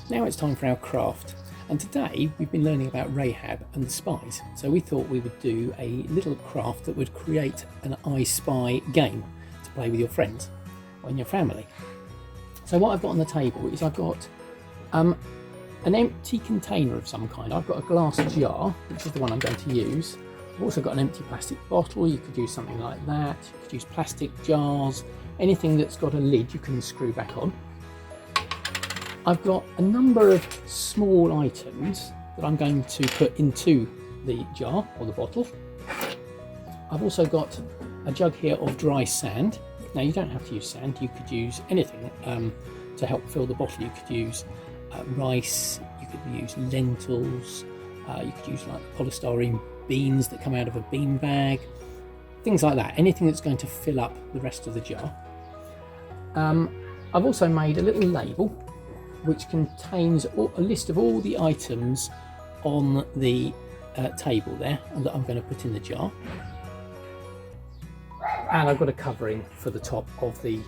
Now it's time for our craft. And today we've been learning about Rahab and the spies. So we thought we would do a little craft that would create an I Spy game to play with your friends or in your family. So what I've got on the table is I've got an empty container of some kind. I've got a glass jar, which is the one I'm going to use. I've also got an empty plastic bottle. You could use something like that. You could use plastic jars. Anything that's got a lid you can screw back on. I've got a number of small items that I'm going to put into the jar or the bottle. I've also got a jug here of dry sand. Now you don't have to use sand, you could use anything to help fill the bottle. You could use rice, you could use lentils, you could use like polystyrene beans that come out of a bean bag, things like that, anything that's going to fill up the rest of the jar. I've also made a little label which contains a list of all the items on the table there and that I'm going to put in the jar. And I've got a covering for the top of the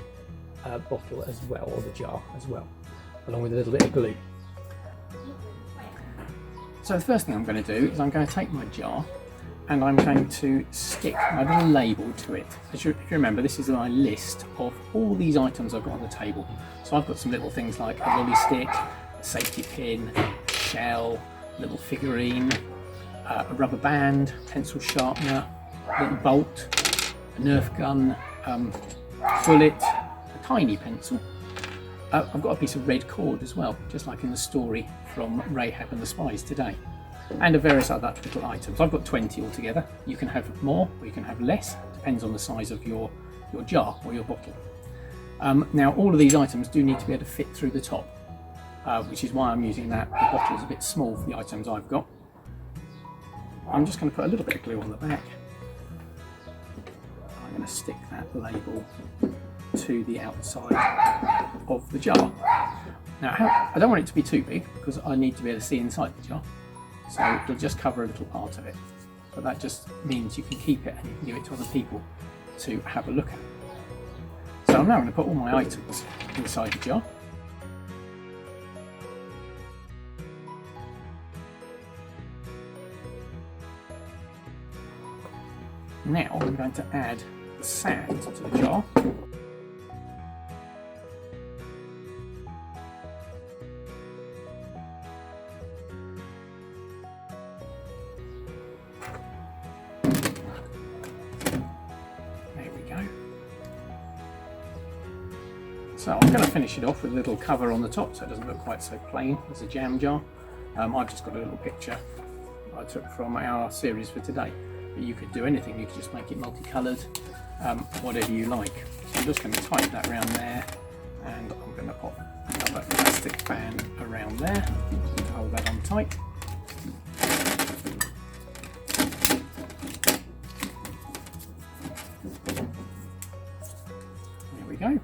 bottle as well, or the jar as well, along with a little bit of glue. So the first thing I'm going to do is I'm going to take my jar and I'm going to stick my little label to it. If you remember, this is my list of all these items I've got on the table. So I've got some little things like a lolly stick, a safety pin, a shell, a little figurine, a rubber band, pencil sharpener, a little bolt, a Nerf gun, bullet, a tiny pencil. I've got a piece of red cord as well, just like in the story from Rahab and the Spies today. And various other little items. I've got 20 altogether. You can have more or you can have less, depends on the size of your jar or your bottle. Now all of these items do need to be able to fit through the top, which is why I'm using that. The bottle is a bit small for the items I've got. I'm just going to put a little bit of glue on the back. I'm going to stick that label to the outside of the jar. Now I don't want it to be too big because I need to be able to see inside the jar. So it'll just cover a little part of it, but that just means you can keep it and you can give it to other people to have a look at. So I'm now going to put all my items inside the jar. Now I'm going to add the sand to the jar. So I'm going to finish it off with a little cover on the top so it doesn't look quite so plain as a jam jar. I've just got a little picture I took from our series for today. But you could do anything, you could just make it multicoloured, whatever you like. So I'm just going to tighten that around there and I'm going to pop another plastic band around there to hold that on tight. There we go.